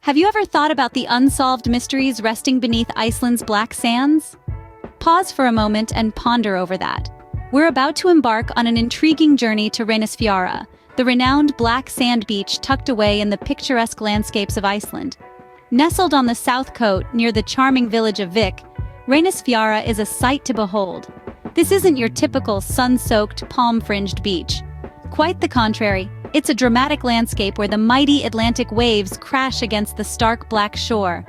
Have you ever thought about the unsolved mysteries resting beneath Iceland's black sands? Pause for a moment and ponder over that. We're about to embark on an intriguing journey to Reynisfjara, the renowned black sand beach tucked away in the picturesque landscapes of Iceland. Nestled on the south coast near the charming village of Vik, Reynisfjara is a sight to behold. This isn't your typical sun-soaked, palm-fringed beach. Quite the contrary, it's a dramatic landscape where the mighty Atlantic waves crash against the stark black shore,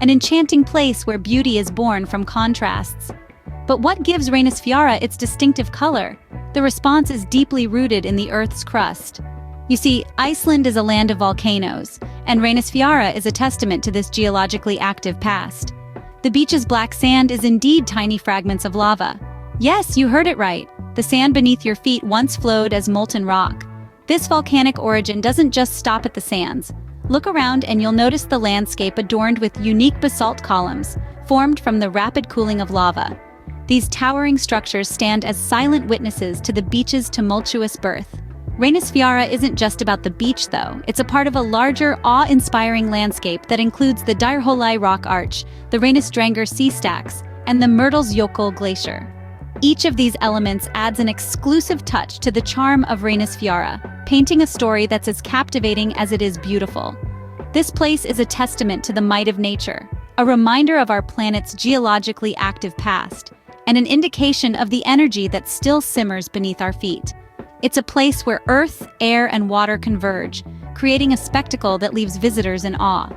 an enchanting place where beauty is born from contrasts. But what gives Reynisfjara its distinctive color? The response is deeply rooted in the Earth's crust. You see, Iceland is a land of volcanoes, and Reynisfjara is a testament to this geologically active past. The beach's black sand is indeed tiny fragments of lava. Yes, you heard it right. The sand beneath your feet once flowed as molten rock. This volcanic origin doesn't just stop at the sands. Look around and you'll notice the landscape adorned with unique basalt columns, formed from the rapid cooling of lava. These towering structures stand as silent witnesses to the beach's tumultuous birth. Reynisfjara isn't just about the beach, though. It's a part of a larger, awe-inspiring landscape that includes the Dyrhólaey rock arch, the Reynisdrangar sea stacks, and the Mýrdalsjökull glacier. Each of these elements adds an exclusive touch to the charm of Reynisfjara, painting a story that's as captivating as it is beautiful. This place is a testament to the might of nature, a reminder of our planet's geologically active past, and an indication of the energy that still simmers beneath our feet. It's a place where earth, air, and water converge, creating a spectacle that leaves visitors in awe.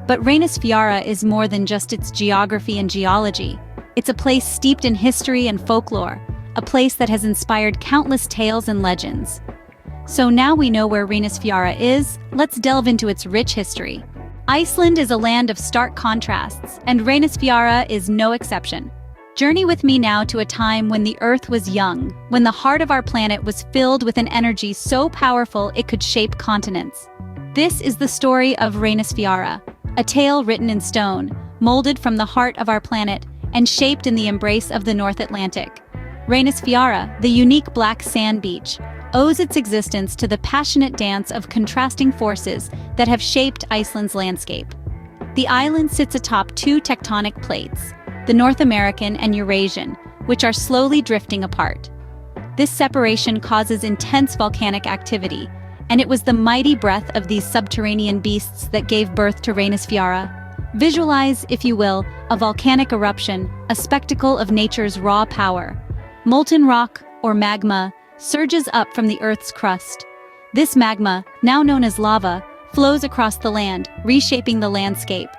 But Reynisfjara is more than just its geography and geology. It's a place steeped in history and folklore, a place that has inspired countless tales and legends. So now we know where Reynisfjara is, let's delve into its rich history. Iceland is a land of stark contrasts, and Reynisfjara is no exception. Journey with me now to a time when the Earth was young, when the heart of our planet was filled with an energy so powerful it could shape continents. This is the story of Reynisfjara, a tale written in stone, molded from the heart of our planet, and shaped in the embrace of the North Atlantic. Reynisfjara, the unique black sand beach, owes its existence to the passionate dance of contrasting forces that have shaped Iceland's landscape. The island sits atop two tectonic plates, the North American and Eurasian, which are slowly drifting apart. This separation causes intense volcanic activity, and it was the mighty breath of these subterranean beasts that gave birth to Reynisfjara. Visualize, if you will, a volcanic eruption, a spectacle of nature's raw power. Molten rock, or magma, surges up from the Earth's crust. This magma, now known as lava, flows across the land, reshaping the landscape.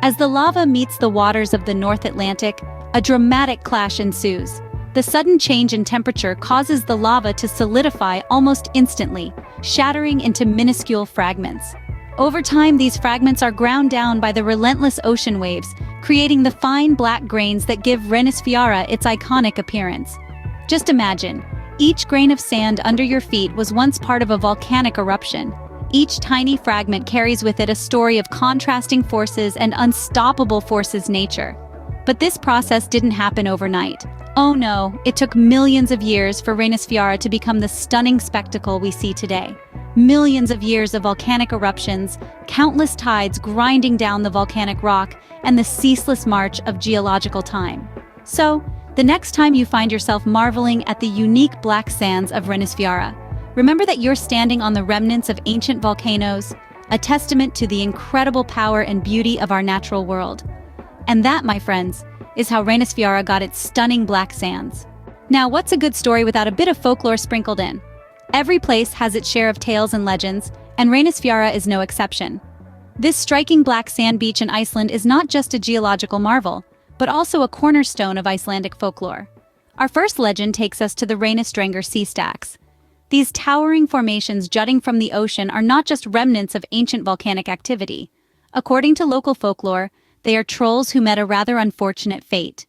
As the lava meets the waters of the North Atlantic, a dramatic clash ensues. The sudden change in temperature causes the lava to solidify almost instantly, shattering into minuscule fragments. Over time, these fragments are ground down by the relentless ocean waves, creating the fine black grains that give Reynisfjara its iconic appearance. Just imagine, each grain of sand under your feet was once part of a volcanic eruption. Each tiny fragment carries with it a story of contrasting forces and unstoppable forces nature. But this process didn't happen overnight. Oh no, it took millions of years for Reynisfjara to become the stunning spectacle we see today. Millions of years of volcanic eruptions, countless tides grinding down the volcanic rock, and the ceaseless march of geological time. So, the next time you find yourself marveling at the unique black sands of Reynisfjara, remember that you're standing on the remnants of ancient volcanoes, a testament to the incredible power and beauty of our natural world. And that, my friends, is how Reynisfjara got its stunning black sands. Now, what's a good story without a bit of folklore sprinkled in? Every place has its share of tales and legends, and Reynisfjara is no exception. This striking black sand beach in Iceland is not just a geological marvel, but also a cornerstone of Icelandic folklore. Our first legend takes us to the Reynisdrangar sea stacks. These towering formations jutting from the ocean are not just remnants of ancient volcanic activity. According to local folklore, they are trolls who met a rather unfortunate fate.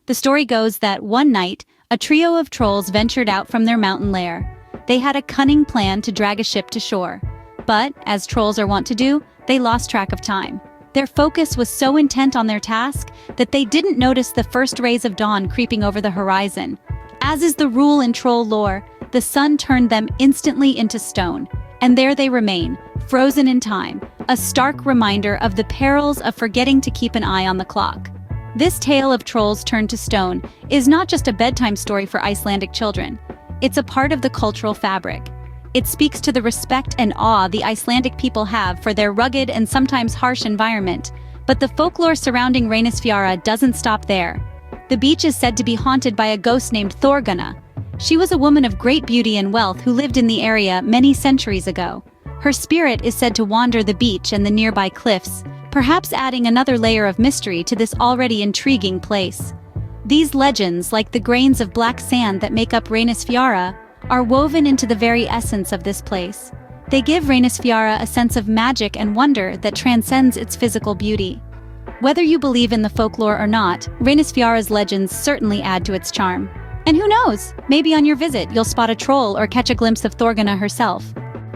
The story goes that one night, a trio of trolls ventured out from their mountain lair. They had a cunning plan to drag a ship to shore. But, as trolls are wont to do, they lost track of time. Their focus was so intent on their task that they didn't notice the first rays of dawn creeping over the horizon. As is the rule in troll lore, the sun turned them instantly into stone, and there they remain, frozen in time, a stark reminder of the perils of forgetting to keep an eye on the clock. This tale of trolls turned to stone is not just a bedtime story for Icelandic children. It's a part of the cultural fabric. It speaks to the respect and awe the Icelandic people have for their rugged and sometimes harsh environment. But the folklore surrounding Reynisfjara doesn't stop there. The beach is said to be haunted by a ghost named Thorgunna. She was a woman of great beauty and wealth who lived in the area many centuries ago. Her spirit is said to wander the beach and the nearby cliffs, perhaps adding another layer of mystery to this already intriguing place. These legends, like the grains of black sand that make up Reynisfjara, are woven into the very essence of this place. They give Reynisfjara a sense of magic and wonder that transcends its physical beauty. Whether you believe in the folklore or not, Reynisfjara's legends certainly add to its charm. And who knows, maybe on your visit you'll spot a troll or catch a glimpse of Thorgunna herself.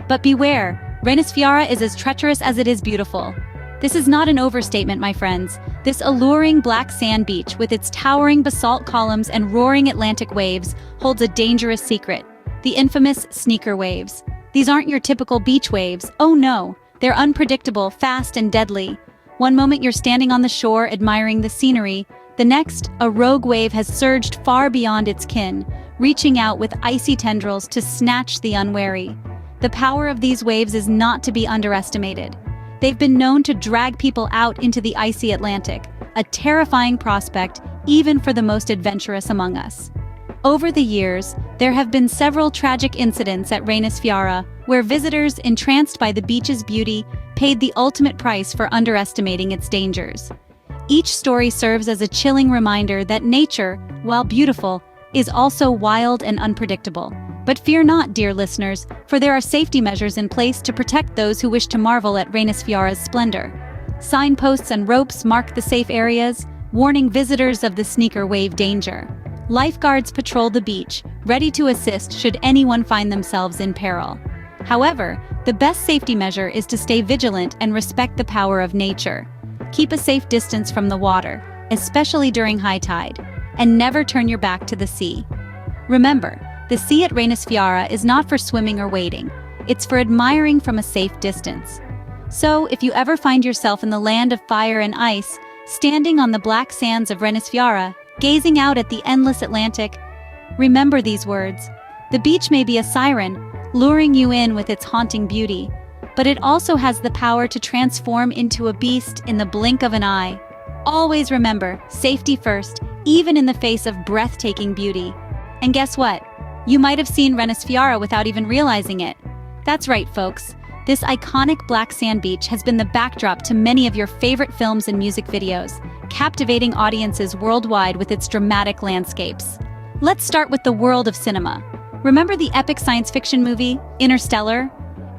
But beware, Reynisfjara is as treacherous as it is beautiful. This is not an overstatement, my friends. This alluring black sand beach, with its towering basalt columns and roaring Atlantic waves, holds a dangerous secret: the infamous sneaker waves. These aren't your typical beach waves. Oh no, they're unpredictable, fast and deadly. One moment you're standing on the shore admiring the scenery, the next, a rogue wave has surged far beyond its kin, reaching out with icy tendrils to snatch the unwary. The power of these waves is not to be underestimated. They've been known to drag people out into the icy Atlantic, a terrifying prospect even for the most adventurous among us. Over the years, there have been several tragic incidents at Reynisfjara where visitors, entranced by the beach's beauty, paid the ultimate price for underestimating its dangers. Each story serves as a chilling reminder that nature, while beautiful, is also wild and unpredictable. But fear not, dear listeners, for there are safety measures in place to protect those who wish to marvel at Reynisfjara's splendor. Signposts and ropes mark the safe areas, warning visitors of the sneaker wave danger. Lifeguards patrol the beach, ready to assist should anyone find themselves in peril. However, the best safety measure is to stay vigilant and respect the power of nature. Keep a safe distance from the water, especially during high tide, and never turn your back to the sea. Remember, the sea at Reynisfjara is not for swimming or wading. It's for admiring from a safe distance. So, if you ever find yourself in the land of fire and ice, standing on the black sands of Reynisfjara, gazing out at the endless Atlantic, remember these words. The beach may be a siren, luring you in with its haunting beauty, but it also has the power to transform into a beast in the blink of an eye. Always remember, safety first, even in the face of breathtaking beauty. And guess what? You might have seen Reynisfjara without even realizing it. That's right, folks. This iconic black sand beach has been the backdrop to many of your favorite films and music videos, captivating audiences worldwide with its dramatic landscapes. Let's start with the world of cinema. Remember the epic science fiction movie, Interstellar?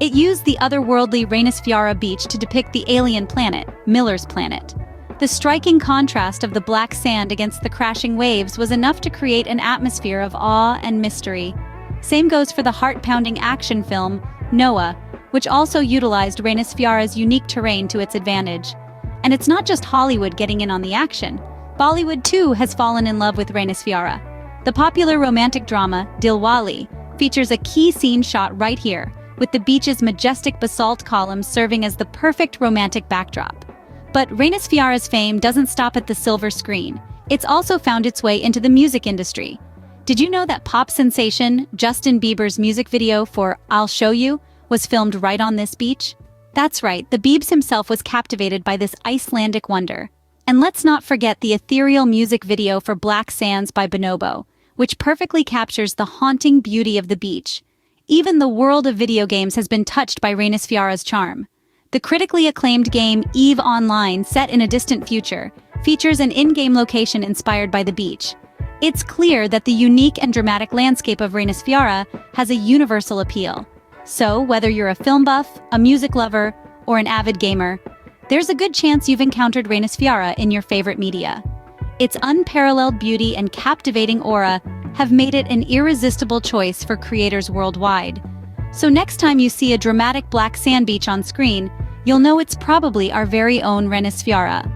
It used the otherworldly Reynisfjara beach to depict the alien planet, Miller's Planet. The striking contrast of the black sand against the crashing waves was enough to create an atmosphere of awe and mystery. Same goes for the heart-pounding action film, Noah, which also utilized Reynisfjara's unique terrain to its advantage. And it's not just Hollywood getting in on the action. Bollywood, too, has fallen in love with Reynisfjara. The popular romantic drama, Dilwale, features a key scene shot right here, with the beach's majestic basalt columns serving as the perfect romantic backdrop. But Reynisfjara's fame doesn't stop at the silver screen. It's also found its way into the music industry. Did you know that pop sensation Justin Bieber's music video for I'll Show You was filmed right on this beach? That's right, the Biebs himself was captivated by this Icelandic wonder. And let's not forget the ethereal music video for Black Sands by Bonobo, which perfectly captures the haunting beauty of the beach. Even the world of video games has been touched by Reynisfjara's charm. The critically acclaimed game EVE Online, set in a distant future, features an in-game location inspired by the beach. It's clear that the unique and dramatic landscape of Reynisfjara has a universal appeal. So, whether you're a film buff, a music lover, or an avid gamer, there's a good chance you've encountered Reynisfjara in your favorite media. Its unparalleled beauty and captivating aura have made it an irresistible choice for creators worldwide. So next time you see a dramatic black sand beach on screen, you'll know it's probably our very own Reynisfjara.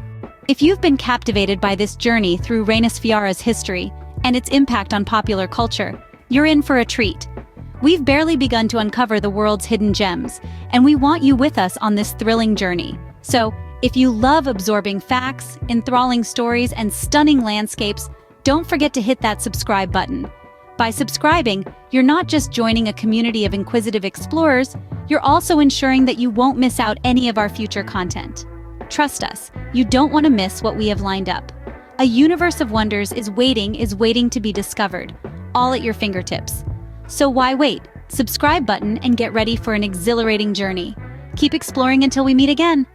If you've been captivated by this journey through Reynisfjara's history and its impact on popular culture, you're in for a treat. We've barely begun to uncover the world's hidden gems, and we want you with us on this thrilling journey. So, if you love absorbing facts, enthralling stories, and stunning landscapes, don't forget to hit that subscribe button. By subscribing, you're not just joining a community of inquisitive explorers, you're also ensuring that you won't miss out any of our future content. Trust us, you don't want to miss what we have lined up. A universe of wonders is waiting to be discovered, all at your fingertips. So why wait? Subscribe button and get ready for an exhilarating journey. Keep exploring until we meet again.